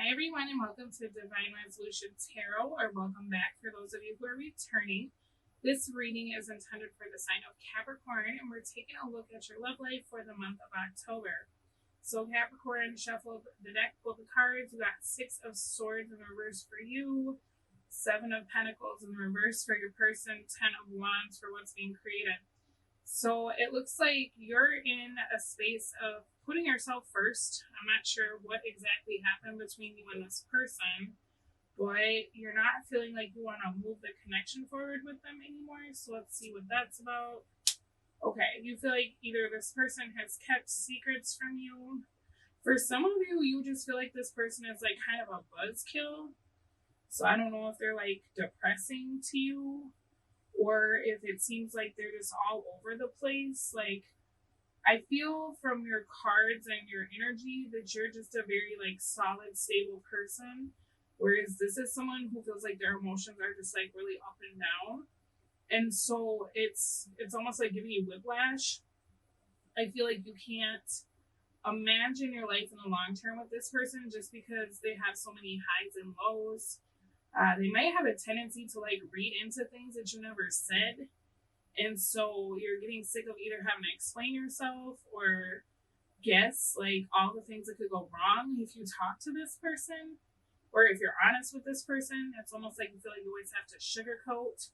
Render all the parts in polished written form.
Hi everyone and welcome to Divine Resolution Tarot, or welcome back for those of you who are returning. This reading is intended for the sign of Capricorn, and we're taking a look at your love life for the month of October. So Capricorn, shuffle the deck, pull the cards. You got Six of Swords in reverse for you, Seven of Pentacles in reverse for your person, Ten of Wands for what's being created. So it looks like you're in a space of putting yourself first. I'm not sure what exactly happened between you and this person, but you're not feeling like you want to move the connection forward with them anymore. So let's see what that's about. Okay, you feel like either this person has kept secrets from you. For some of you, you just feel like this person is like kind of a buzzkill. So I don't know if they're like depressing to you, or if it seems like they're just all over the place. Like, I feel from your cards and your energy that you're just a very like solid, stable person. Whereas this is someone who feels like their emotions are just like really up and down. And so it's almost like giving you whiplash. I feel like you can't imagine your life in the long term with this person just because they have so many highs and lows. They might have a tendency to like read into things that you never said. And so you're getting sick of either having to explain yourself or guess like all the things that could go wrong if you talk to this person. Or if you're honest with this person, it's almost like you feel like you always have to sugarcoat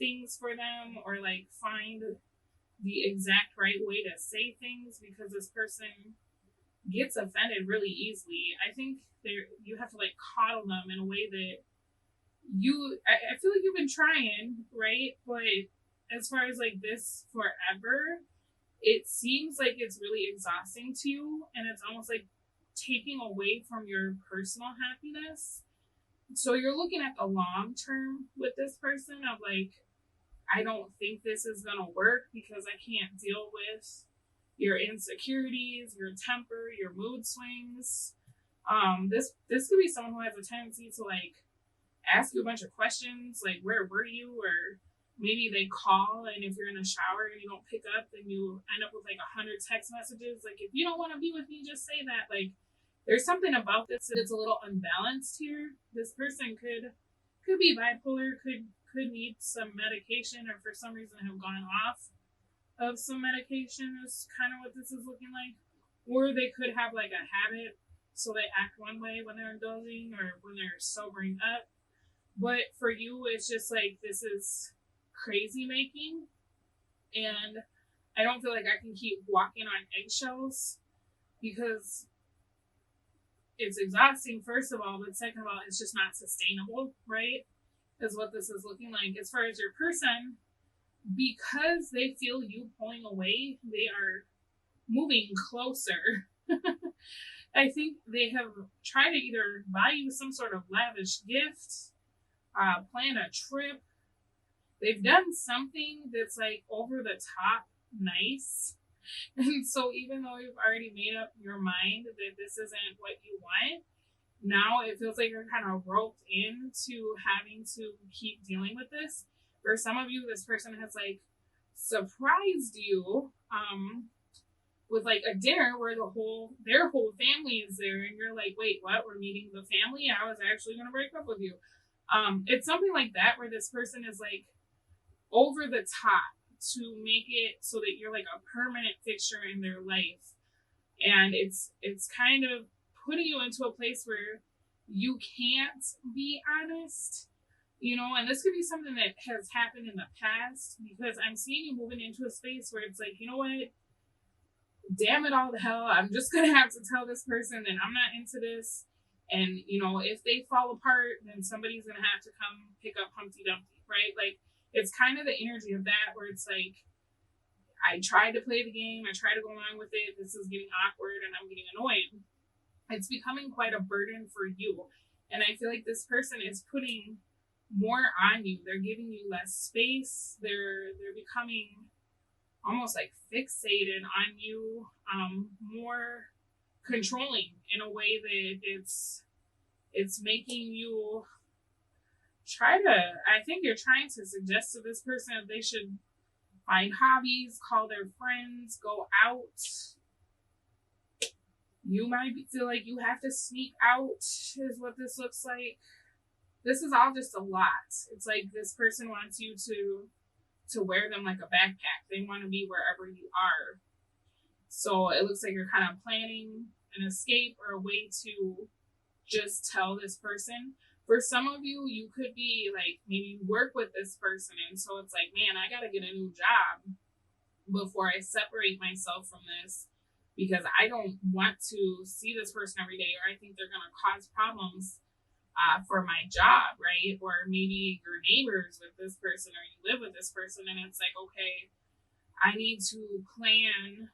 things for them or like find the exact right way to say things because this person gets offended really easily. I think you have to like coddle them in a way that I feel like you've been trying, right? But as far as like this forever, it seems like it's really exhausting to you, and it's almost like taking away from your personal happiness. So you're looking at the long term with this person of like, I don't think this is gonna work because I can't deal with your insecurities, your temper, your mood swings. This could be someone who has a tendency to like ask you a bunch of questions like where were you, or maybe they call and if you're in the shower and you don't pick up then you end up with like 100 text messages like if you don't want to be with me just say that. Like there's something about this that's a little unbalanced here. This person could be bipolar, could need some medication, or for some reason have gone off of some medication is kind of what this is looking like. Or they could have like a habit, so they act one way when they're indulging or when they're sobering up. But for you, it's just like this is crazy making. And I don't feel like I can keep walking on eggshells because it's exhausting, first of all. But second of all, it's just not sustainable, right? Is what this is looking like. As far as your person, because they feel you pulling away, they are moving closer. I think they have tried to either buy you some sort of lavish gift, plan a trip. They've done something that's like over the top nice. And so even though you've already made up your mind that this isn't what you want, now it feels like you're kind of roped into having to keep dealing with this. For some of you, this person has like surprised you with like a dinner where their whole family is there, and you're like, wait, what? We're meeting the family? I was actually gonna break up with you. It's something like that where this person is like over the top to make it so that you're like a permanent fixture in their life. And it's kind of putting you into a place where you can't be honest, and this could be something that has happened in the past, because I'm seeing you moving into a space where it's like, you know what, damn it all to hell, I'm just gonna have to tell this person that I'm not into this. And if they fall apart, then somebody's gonna have to come pick up Humpty Dumpty, right? Like it's kind of the energy of that, where it's like, I tried to play the game, I tried to go along with it, this is getting awkward and I'm getting annoyed. It's becoming quite a burden for you. And I feel like this person is putting more on you. They're giving you less space. They're becoming almost like fixated on you, more controlling in a way that it's making you I think you're trying to suggest to this person that they should find hobbies, call their friends, go out, You might feel like you have to sneak out, is what this looks like. This is all just a lot. It's like this person wants you to wear them like a backpack. They want to be wherever you are. So it looks like you're kind of planning an escape or a way to just tell this person. For some of you, you could be like, maybe work with this person. And so it's like, man, I got to get a new job before I separate myself from this, because I don't want to see this person every day, or I think they're going to cause problems for my job, right? Or maybe you're neighbors with this person, or you live with this person, and it's like, okay, I need to plan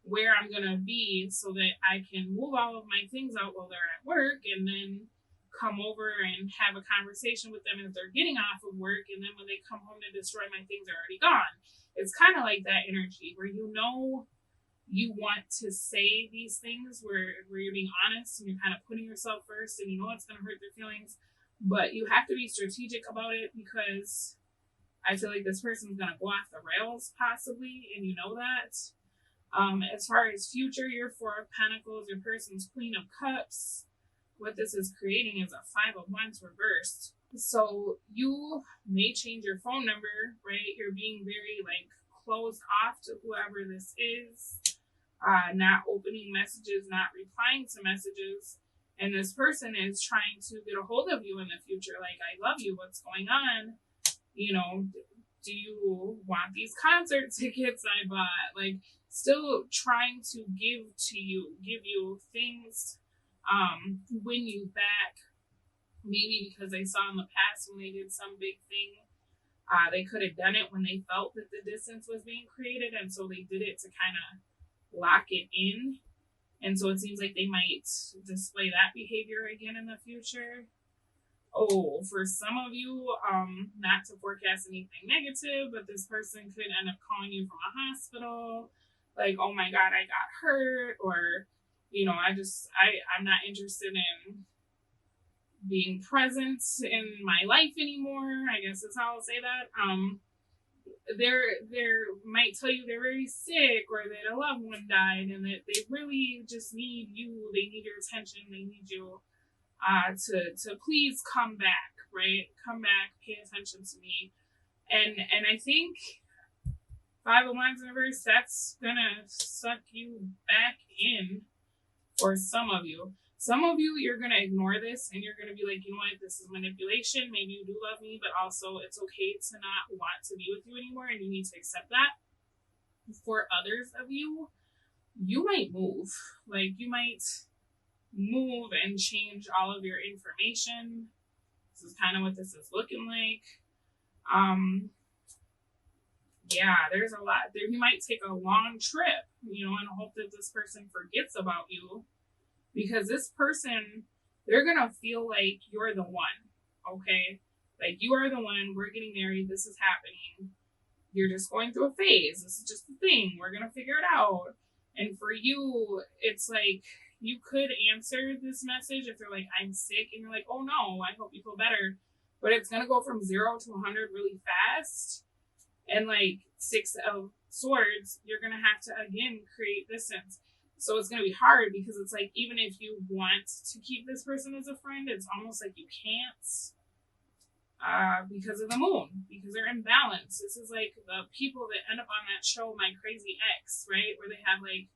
where I'm going to be so that I can move all of my things out while they're at work, and then come over and have a conversation with them as they're getting off of work. And then when they come home to destroy my things, they're already gone. It's kind of like that energy where you want to say these things where you're being honest and you're kind of putting yourself first, and you know it's going to hurt their feelings, but you have to be strategic about it, because I feel like this person's going to go off the rails possibly, and you know that. As far as future, your Four of Pentacles, your person's Queen of Cups. What this is creating is a Five of Wands reversed. So you may change your phone number, right? You're being very like closed off to whoever this is. Not opening messages, not replying to messages. And this person is trying to get a hold of you in the future. Like, I love you. What's going on? You know, do you want these concert tickets I bought? Like, still trying to give you things, win you back. Maybe because they saw in the past when they did some big thing, they could have done it when they felt that the distance was being created. And so they did it to kind of lock it in. And so it seems like they might display that behavior again in the future. Oh, for some of you, not to forecast anything negative, but this person could end up calling you from a hospital. Like, oh my God, I got hurt. Or, you know, I'm not interested in being present in my life anymore. I guess that's how I'll say that. They might tell you they're very sick, or that a loved one died, and that they really just need you. They need your attention. They need you to please come back, right? Come back, pay attention to me. And I think Five of Wands in reverse, that's gonna suck you back in for some of you. Some of you, you're going to ignore this and you're going to be like, you know what, this is manipulation. Maybe you do love me, but also it's okay to not want to be with you anymore, and you need to accept that. For others of you, you might move. Like, you might move and change all of your information. This is kind of what this is looking like. Yeah, there's a lot there. You might take a long trip, you know, and hope that this person forgets about you. Because this person, they're going to feel like you're the one, okay? Like, you are the one, we're getting married, this is happening. You're just going through a phase. This is just the thing. We're going to figure it out. And for you, it's like, you could answer this message if they're like, I'm sick, and you're like, oh no, I hope you feel better. But it's going to go from 0 to 100 really fast. And like Six of Swords, you're going to have to, again, create distance. So it's going to be hard, because it's like, even if you want to keep this person as a friend, it's almost like you can't, because of the moon, because they're imbalanced. This is like the people that end up on that show, My Crazy Ex, right? Where they have like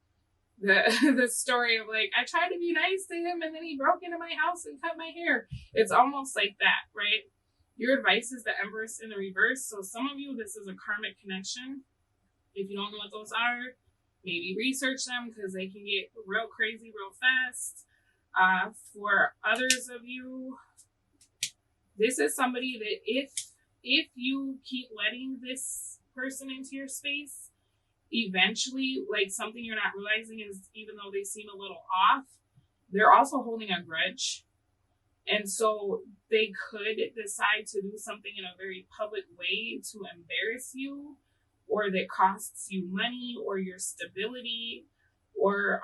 the story of like, I tried to be nice to him and then he broke into my house and cut my hair. It's almost like that, right? Your advice is the Empress in the reverse. So some of you, this is a karmic connection. If you don't know what those are, maybe research them, because they can get real crazy real fast. For others of you, this is somebody that if you keep letting this person into your space, eventually, like, something you're not realizing is, even though they seem a little off, they're also holding a grudge. And so they could decide to do something in a very public way to embarrass you, or that costs you money or your stability, or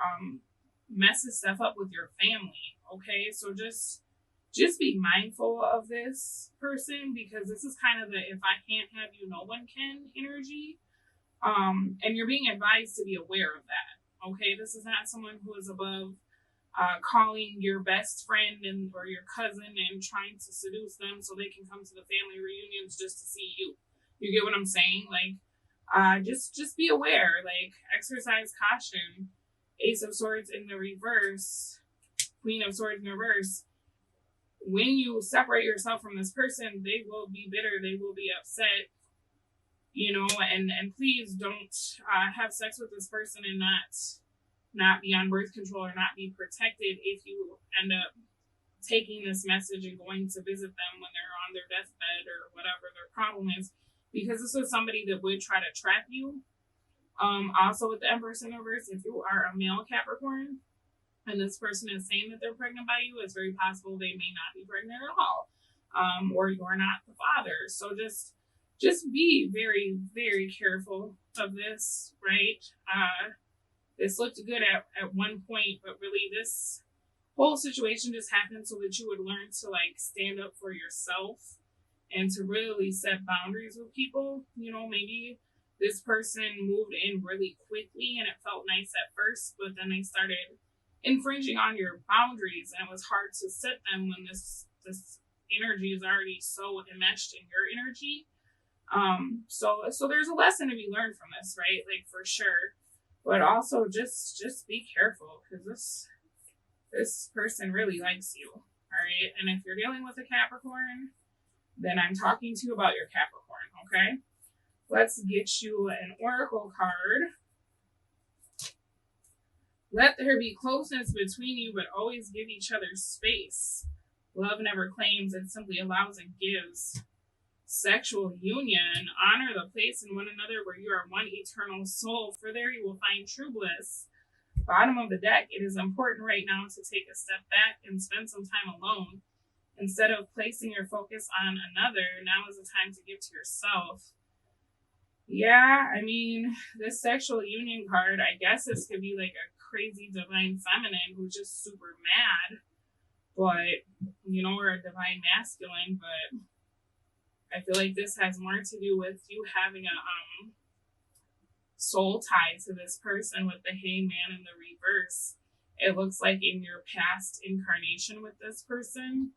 messes stuff up with your family. Okay, so just be mindful of this person, because this is kind of the if I can't have you, no one can energy. And you're being advised to be aware of that. Okay, this is not someone who is above calling your best friend or your cousin and trying to seduce them so they can come to the family reunions just to see you. You get what I'm saying? Like, just be aware. Like, exercise caution. Ace of Swords in the reverse, Queen of Swords in reverse. When you separate yourself from this person, they will be bitter. They will be upset. And please don't have sex with this person and not be on birth control or not be protected if you end up taking this message and going to visit them when they're on their deathbed or whatever their problem is, because this was somebody that would try to trap you. Also with the Empress in reverse, if you are a male Capricorn and this person is saying that they're pregnant by you, it's very possible they may not be pregnant at all, or you're not the father. So just be very, very careful of this, right? This looked good at one point, but really this whole situation just happened so that you would learn to like stand up for yourself and to really set boundaries with people. Maybe this person moved in really quickly and it felt nice at first, but then they started infringing on your boundaries and it was hard to set them when this energy is already so enmeshed in your energy. So there's a lesson to be learned from this, right? Like, for sure. But also just be careful, because this person really likes you, all right? And if you're dealing with a Capricorn, then I'm talking to you about your Capricorn, okay? Let's get you an oracle card. Let there be closeness between you, but always give each other space. Love never claims, it simply allows and gives. Sexual union, honor the place in one another where you are one eternal soul, for there you will find true bliss. Bottom of the deck, it is important right now to take a step back and spend some time alone. Instead of placing your focus on another, now is the time to give to yourself. Yeah, I mean, this sexual union card, I guess this could be like a crazy divine feminine who's just super mad, but, or a divine masculine, but I feel like this has more to do with you having a soul tie to this person with the Hangman in the reverse. It looks like in your past incarnation with this person,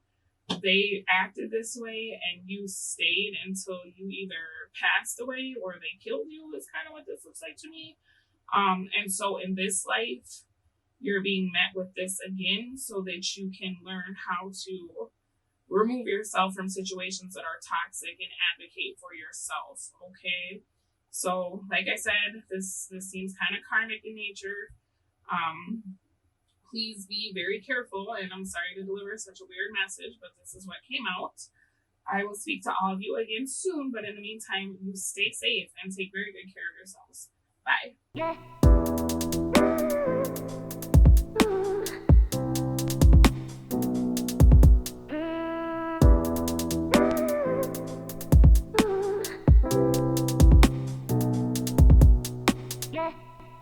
they acted this way and you stayed until you either passed away or they killed you, is kind of what this looks like to me. And so in this life, you're being met with this again so that you can learn how to remove yourself from situations that are toxic and advocate for yourself, okay? So, like I said, this seems kind of karmic in nature. Please be very careful, and I'm sorry to deliver such a weird message, but this is what came out. I will speak to all of you again soon, but in the meantime, you stay safe and take very good care of yourselves. Bye.